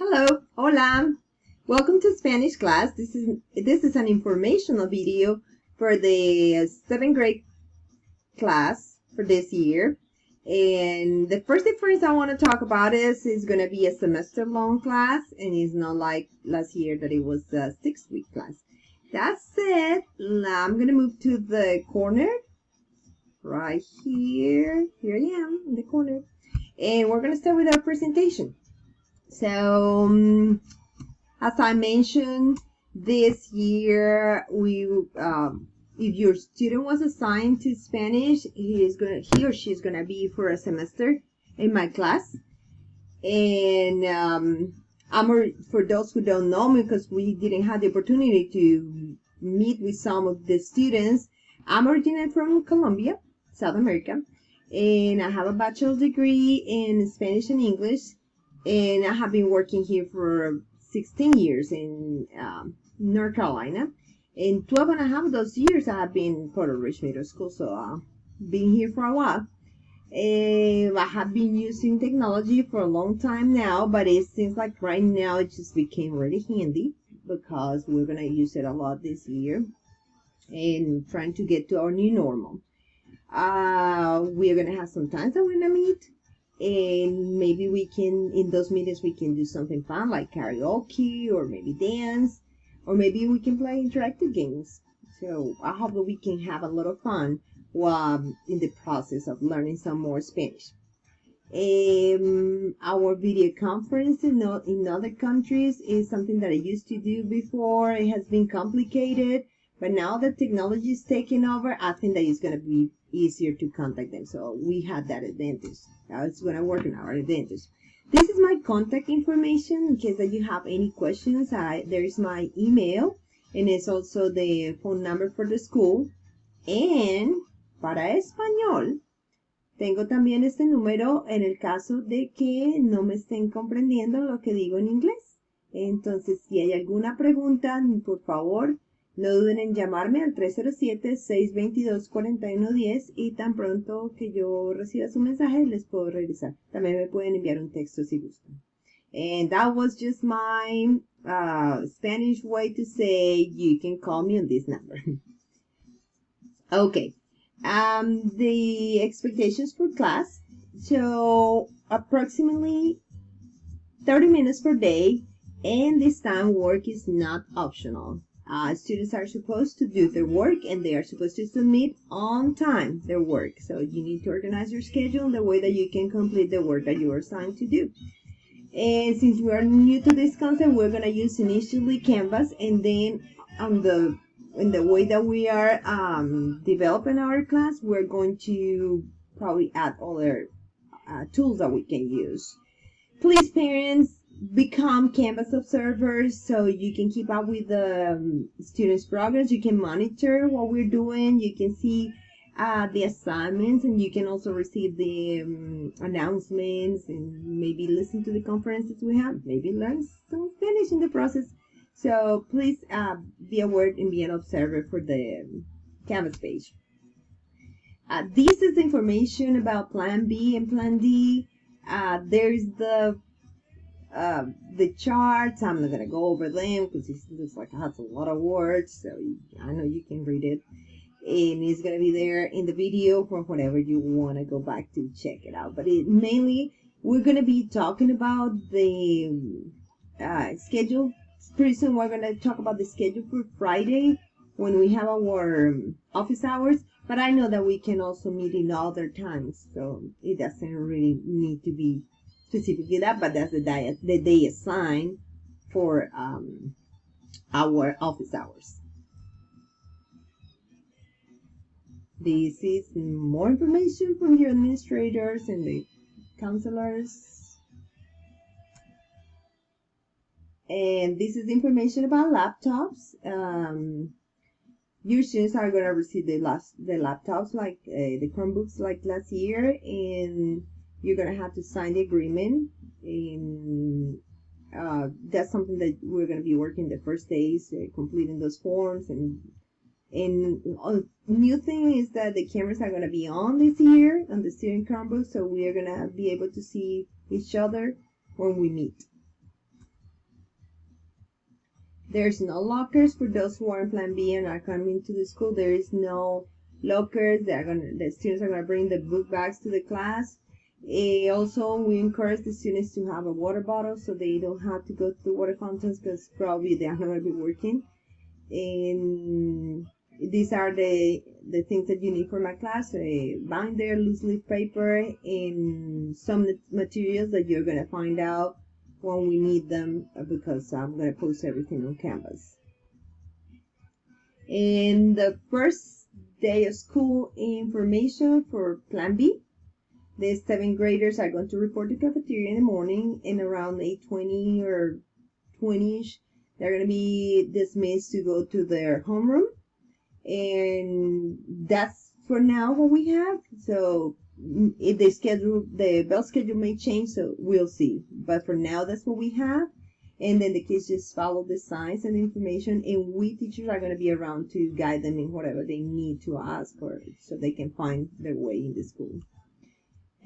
Hello, hola. Welcome to Spanish class. This is an informational video for the 7th grade class for this year. And the first difference I want to talk about is it's going to be a semester-long class, and it's not like last year that it was a 6-week class. That said, I'm going to move to the corner right here. Here I am in the corner. And we're going to start with our presentation. So, as I mentioned, this year if your student was assigned to Spanish, he or she is gonna be for a semester in my class. And for those who don't know me, because we didn't have the opportunity to meet with some of the students, I'm originally from Colombia, South America, and I have a bachelor's degree in Spanish and English. And I have been working here for 16 years in North Carolina. And 12 and a half of those years I have been in Porter Ridge Middle School. So I've been here for a while. I have been using technology for a long time now, but it seems like right now it just became really handy because we're going to use it a lot this year and trying to get to our new normal. We're going to have some times that we're going to meet. And maybe we can, in those meetings, we can do something fun like karaoke or maybe dance, or maybe we can play interactive games. So I hope that we can have a lot of fun while in the process of learning some more Spanish. Our video conference in other countries is something that I used to do before. It has been complicated, but now that technology is taking over, I think that it's going to be easier to contact them. So we had that advantage. Now it's going to work in our advantage. This is my contact information in case that you have any questions. There is my email, and it's also the phone number for the school. And para español, tengo también este número en el caso de que no me estén comprendiendo lo que digo en inglés. Entonces, si hay alguna pregunta, por favor, no duden en llamarme al 307-622-4110 y tan pronto que yo reciba su mensaje les puedo regresar. También me pueden enviar un texto si gustan. And that was just my Spanish way to say you can call me on this number. Okay. The expectations for class. So approximately 30 minutes per day, and this time work is not optional. Students are supposed to do their work, and they are supposed to submit on time their work. So you need to organize your schedule in the way that you can complete the work that you are assigned to do. And since we are new to this concept, we're going to use initially Canvas, and then in the way that we are developing our class, we're going to probably add other tools that we can use. Please, parents, become Canvas observers so you can keep up with the students' progress. You can monitor what we're doing. You can see the assignments, and you can also receive the announcements and maybe listen to the conferences we have, maybe learn some Spanish in the process. So please be aware and be an observer for the Canvas page. This is information about Plan B and Plan D. There's the charts. I'm not going to go over them because it looks like it has a lot of words, so I know you can read it. And it's going to be there in the video for whenever you want to go back to check it out. But mainly, we're going to be talking about the schedule. Pretty soon, we're going to talk about the schedule for Friday when we have our office hours. But I know that we can also meet in other times, so it doesn't really need to be specifically that, but that's the day assigned for our office hours. This is more information from your administrators and the counselors. And this is information about laptops. Your students are going to receive the laptops like the Chromebooks like last year, and you're going to have to sign the agreement. And that's something that we're going to be working the first days, completing those forms. And new thing is that the cameras are going to be on this year on the student Chromebook, so we are going to be able to see each other when we meet. There's no lockers for those who are in Plan B and are coming to the school. There is no lockers. The students are gonna bring the book bags to the class. Also, we encourage the students to have a water bottle so they don't have to go to the water fountains because probably they are not gonna be working. And these are the things that you need for my class: a binder, loose leaf paper, and some materials that you're gonna find out when we need them because I'm gonna post everything on Canvas. And the first day of school information for Plan B. The 7th graders are going to report to cafeteria in the morning, and around 8:20 or 20ish, they're going to be dismissed to go to their homeroom. And that's for now what we have. So if the bell schedule may change, so we'll see. But for now, that's what we have. And then the kids just follow the signs and information, and we teachers are going to be around to guide them in whatever they need to ask for, so they can find their way in the school.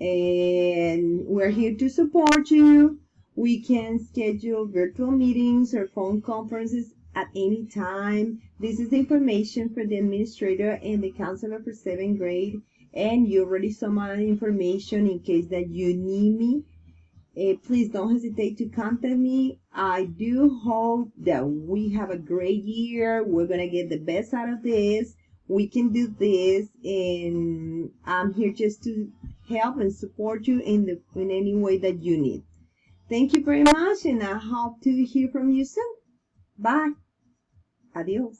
And we're here to support you. We can schedule virtual meetings or phone conferences at any time. This is information for the administrator and the counselor for 7th grade. And you already saw my information in case that you need me. Please don't hesitate to contact me. I do hope that we have a great year. We're going to get the best out of this. We can do this, and I'm here just to help and support you in any way that you need. Thank you very much, and I hope to hear from you soon. Bye. Adios.